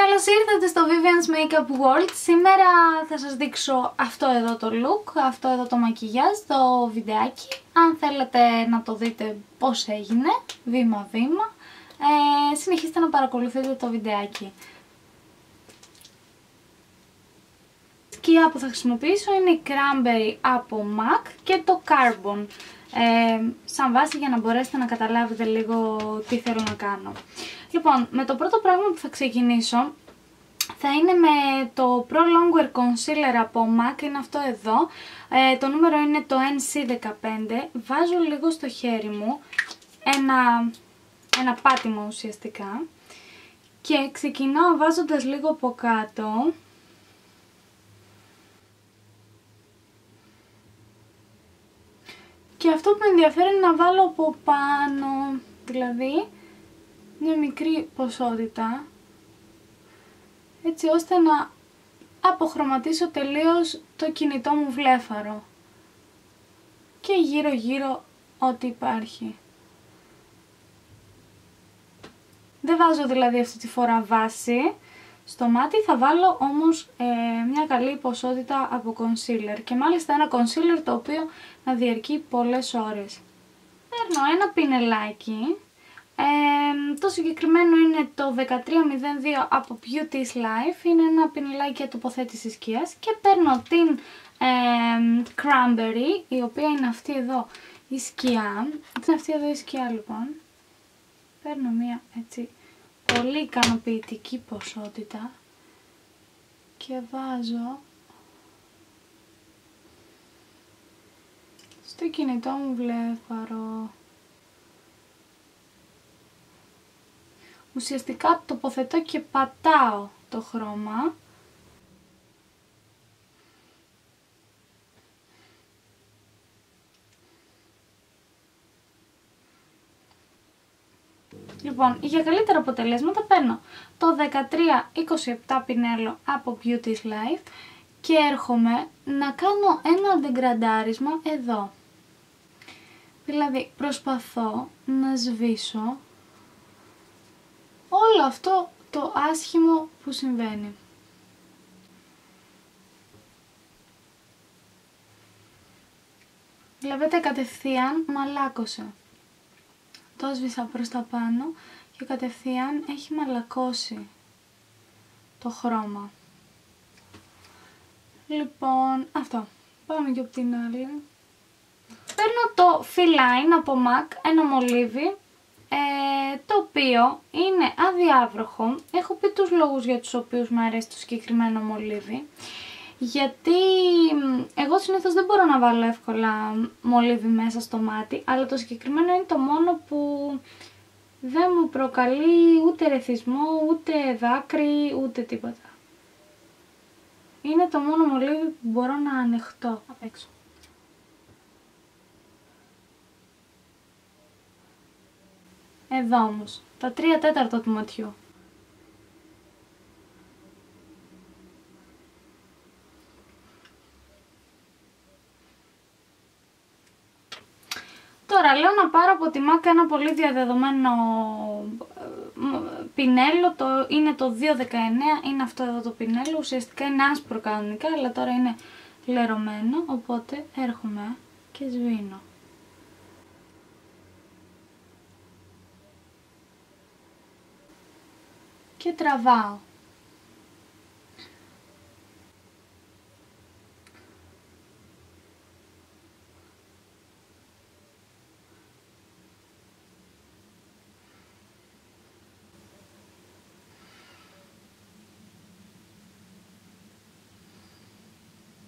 Καλώς ήρθατε στο Vivian's Makeup World. Σήμερα θα σας δείξω αυτό εδώ το look, αυτό εδώ το μακιγιάζ, το βιντεάκι. Αν θέλετε να το δείτε πώς έγινε, βήμα-βήμα, συνεχίστε να παρακολουθείτε το βιντεάκι. Η σκιά που θα χρησιμοποιήσω είναι η Cranberry από MAC και το Carbon, σαν βάση για να μπορέσετε να καταλάβετε λίγο τι θέλω να κάνω. Λοιπόν, με το πρώτο πράγμα που θα ξεκινήσω θα είναι με το Pro Longwear Concealer από MAC, είναι αυτό εδώ. Το νούμερο είναι το NC15. Βάζω λίγο στο χέρι μου ένα πάτημα ουσιαστικά και ξεκινάω βάζοντας λίγο από κάτω. Και αυτό που με ενδιαφέρει είναι να βάλω από πάνω, δηλαδή μια μικρή ποσότητα, έτσι ώστε να αποχρωματίσω τελείως το κινητό μου βλέφαρο και γύρω γύρω ό,τι υπάρχει. Δεν βάζω δηλαδή αυτή τη φορά βάση στο μάτι, θα βάλω όμως μια καλή ποσότητα από concealer και μάλιστα ένα concealer το οποίο να διαρκεί πολλές ώρες. Παίρνω ένα πινελάκι. Το συγκεκριμένο είναι το 1302 από Beauty's Life, είναι ένα πινελάκι για τοποθέτηση σκιάς και παίρνω την Cranberry, η οποία είναι αυτή εδώ η σκιά. Είναι αυτή εδώ η σκιά λοιπόν. Παίρνω μία έτσι πολύ ικανοποιητική ποσότητα και βάζω στο κινητό μου βλέφαρο. Ουσιαστικά τοποθετώ και πατάω το χρώμα. Λοιπόν, για καλύτερα αποτελέσματα παίρνω το 1327 πινέλο από Beauty's Life και έρχομαι να κάνω ένα αντεγκραντάρισμα εδώ. Δηλαδή προσπαθώ να σβήσω όλο αυτό το άσχημο που συμβαίνει. Βλέπετε κατευθείαν μαλάκωσε. Το σβήσα προς τα πάνω και κατευθείαν έχει μαλακώσει το χρώμα. Λοιπόν, αυτό. Πάμε και από την άλλη. Παίρνω το Fill-Line από MAC, ένα μολύβι, το οποίο είναι αδιάβροχο. Έχω πει τους λόγους για τους οποίους μου αρέσει το συγκεκριμένο μολύβι. Γιατί εγώ συνήθως δεν μπορώ να βάλω εύκολα μολύβι μέσα στο μάτι, αλλά το συγκεκριμένο είναι το μόνο που δεν μου προκαλεί ούτε ρεθισμό, ούτε δάκρυ, ούτε τίποτα. Είναι το μόνο μολύβι που μπορώ να ανεχτώ απ' έξω. Εδώ όμως, τα 3/4 του ματιού. Τώρα λέω να πάρω από τη MAC ένα πολύ διαδεδομένο πινέλο, είναι το 219, είναι αυτό εδώ το πινέλο, ουσιαστικά είναι άσπρο κανονικά, αλλά τώρα είναι λερωμένο, οπότε έρχομαι και σβήνω. Και τραβάω.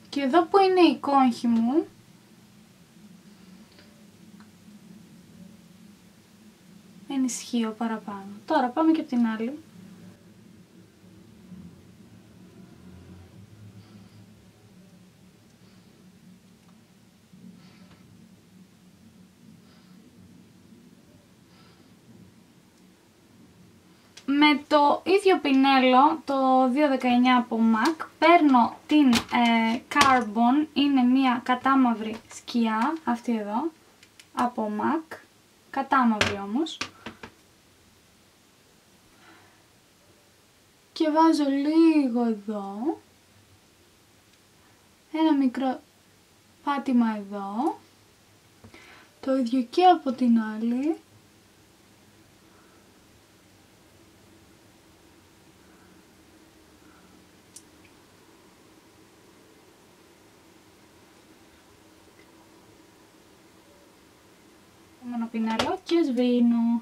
Και εδώ που είναι η κόγχη μου, ενισχύω παραπάνω. Τώρα πάμε και από την άλλη. Με το ίδιο πινέλο, το 219 από MAC, παίρνω την Carbon, είναι μια κατάμαυρη σκιά, αυτή εδώ, από MAC, κατάμαυρη όμως. Και βάζω λίγο εδώ, ένα μικρό πάτημα εδώ, το ίδιο και από την άλλη. Επόμενο πινέλο και σβήνω.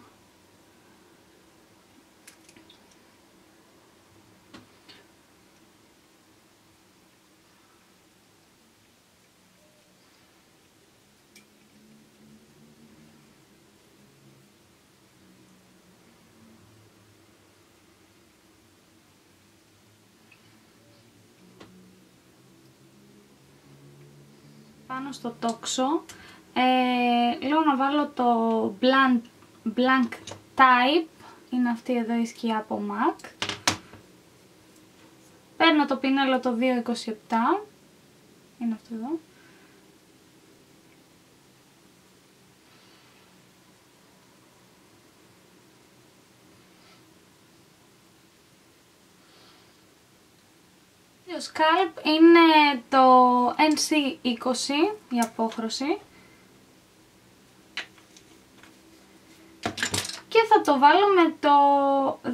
Πάνω στο τόξο λέω να βάλω το Blank Type, είναι αυτή εδώ η σκιά από MAC. Παίρνω το πινέλο το 227, είναι αυτό εδώ. Το Scalp είναι το NC20, η απόχρωση. Και θα το βάλω με το 1379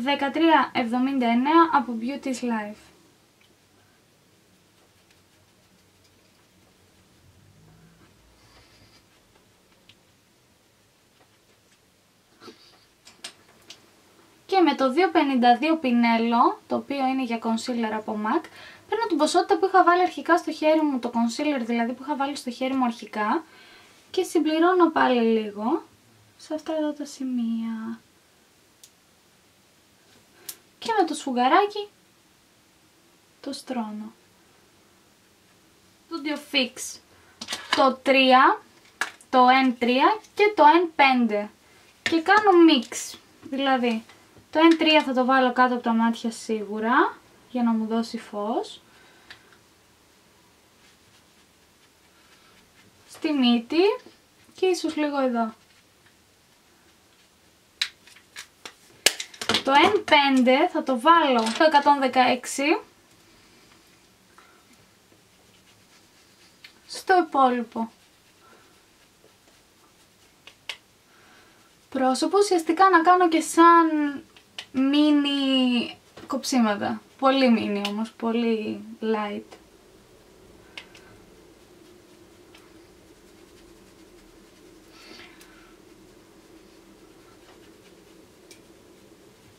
από Beauty's Life. Και με το 252 πινέλο, το οποίο είναι για concealer από MAC, παίρνω την ποσότητα που είχα βάλει αρχικά στο χέρι μου, το concealer δηλαδή που είχα βάλει στο χέρι μου αρχικά, και συμπληρώνω πάλι λίγο σε αυτά εδώ τα σημεία. Και με το σφουγγαράκι το στρώνω. Studio Fix το 3, το N3 και το N5 και κάνω mix, δηλαδή το N3 θα το βάλω κάτω από τα μάτια σίγουρα για να μου δώσει φως, στη μύτη και ίσως λίγο εδώ. Το N5 θα το βάλω στο 116 στο υπόλοιπο πρόσωπο, ουσιαστικά να κάνω και σαν μίνι κοψίματα, πολύ μίνι όμως, πολύ light.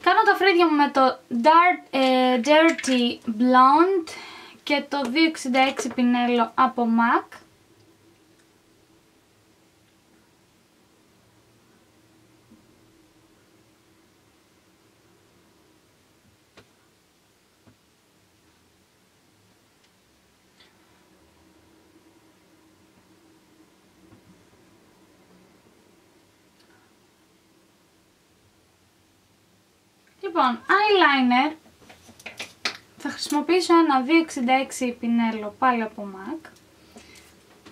Κάνω τα φρύδια μου με το Dirty Blonde και το 266 πινέλο από MAC. Λοιπόν, eyeliner θα χρησιμοποιήσω ένα 266 πινέλο πάλι από MAC,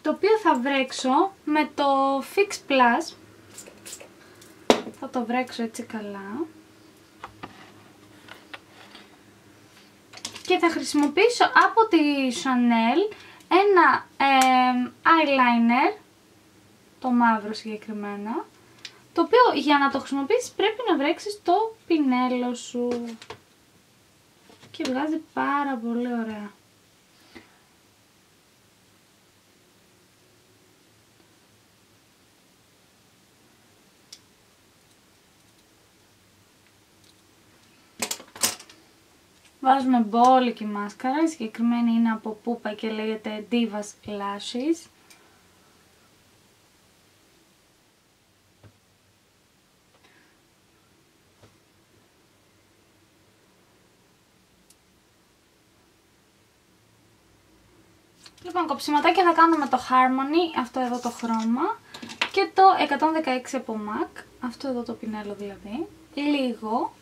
το οποίο θα βρέξω με το Fix Plus. Θα το βρέξω έτσι καλά και θα χρησιμοποιήσω από τη Chanel ένα eyeliner, το μαύρο συγκεκριμένα, το οποίο για να το χρησιμοποιήσεις πρέπει να βρέξεις το πινέλο σου και βγάζει πάρα πολύ ωραία. Βάζουμε μπόλικη μάσκαρα, η συγκεκριμένη είναι από Pupa και λέγεται Divas Lashes. Λοιπόν, κοψιματάκια θα κάνω με το Harmony, αυτό εδώ το χρώμα, και το 116 από MAC, αυτό εδώ το πινέλο δηλαδή, λίγο.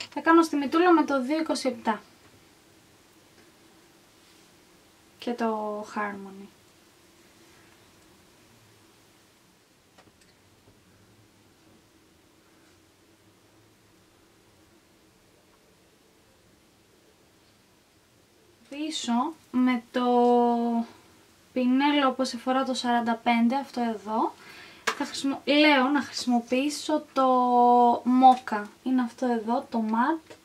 Θα κάνω στη μητούλα με το 227 και το Harmony. χρησιμοποιήσω με το πινέλο όπως φοράω το 45, αυτό εδώ. Λέω να χρησιμοποιήσω το μόκα, είναι αυτό εδώ, το matte.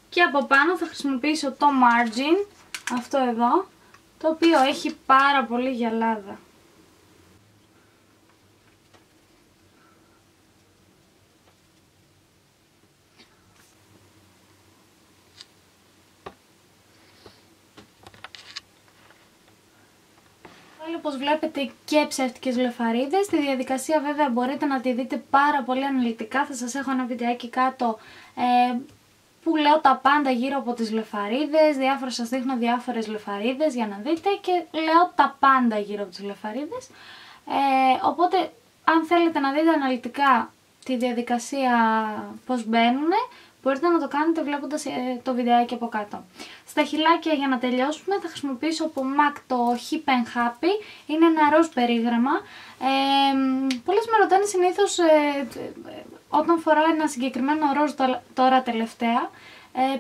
Και από πάνω θα χρησιμοποιήσω το margin, αυτό εδώ, το οποίο έχει πάρα πολύ γυαλάδα. Όπως βλέπετε και ψεύτικες βλεφαρίδες. Τη διαδικασία βέβαια μπορείτε να τη δείτε πάρα πολύ αναλυτικά. Θα σας έχω ένα βιντεάκι κάτω που λέω τα πάντα γύρω από τις βλεφαρίδες. Σας δείχνω διάφορες βλεφαρίδες για να δείτε και λέω τα πάντα γύρω από τις βλεφαρίδες. Οπότε αν θέλετε να δείτε αναλυτικά τη διαδικασία πώς μπαίνουν, μπορείτε να το κάνετε βλέποντας το βιντεάκι από κάτω. Στα χυλάκια για να τελειώσουμε θα χρησιμοποιήσω από MAC το Hip and Happy. Είναι ένα ροζ περίγραμμα. Πολλές με ρωτάνε συνήθως όταν φοράω ένα συγκεκριμένο ροζ τώρα τελευταία,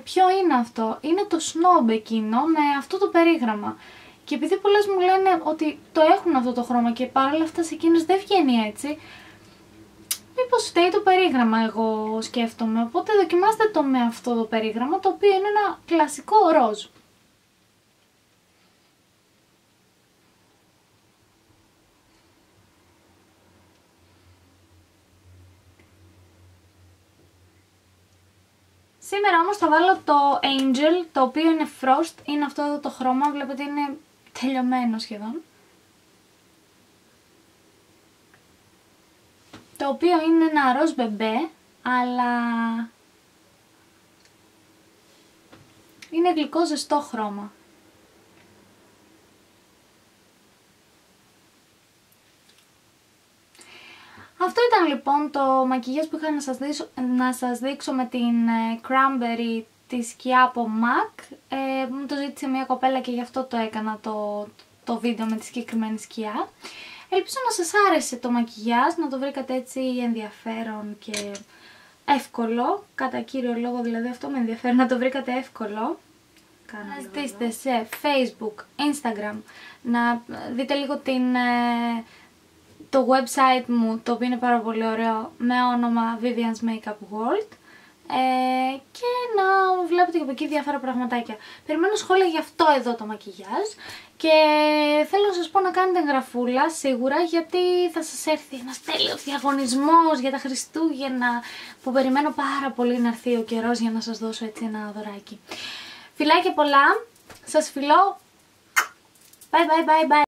ποιο είναι αυτό. Είναι το Snob εκείνο με αυτό το περίγραμμα. Και επειδή πολλές μου λένε ότι το έχουν αυτό το χρώμα και παρόλα αυτά σε εκείνες δεν βγαίνει έτσι, μήπως φταίει το περίγραμμα, εγώ σκέφτομαι, οπότε δοκιμάστε το με αυτό το περίγραμμα, το οποίο είναι ένα κλασικό ροζ. Σήμερα όμως θα βάλω το Angel, το οποίο είναι Frost, είναι αυτό εδώ το χρώμα, βλέπετε είναι τελειωμένο σχεδόν. Το οποίο είναι ένα ροζ μπεμπέ, αλλά είναι γλυκό ζεστό χρώμα. Αυτό ήταν λοιπόν το μακιγιάζ που είχα να σας δείξω με την Cranberry τη σκιά από MAC. Μου το ζήτησε μια κοπέλα και γι' αυτό το έκανα το βίντεο με τη συγκεκριμένη σκιά. Ελπίζω να σας άρεσε το μακιγιάζ, να το βρήκατε έτσι ενδιαφέρον και εύκολο. Κατά κύριο λόγο δηλαδή αυτό με ενδιαφέρει, να το βρήκατε εύκολο. Να ζητήσετε σε Facebook, Instagram, να δείτε λίγο το website μου, το οποίο είναι πάρα πολύ ωραίο, με όνομα Vivian's Makeup World. Και να βλέπετε και από εκεί διάφορα πραγματάκια. Περιμένω σχόλια για αυτό εδώ το μακιγιάζ και θέλω να σας πω να κάνετε εγγραφούλα σίγουρα, γιατί θα σας έρθει ένας τέλειος διαγωνισμός για τα Χριστούγεννα που περιμένω πάρα πολύ να έρθει ο καιρός για να σας δώσω έτσι ένα δωράκι. Φιλάκια πολλά, σας φιλώ, bye bye bye bye.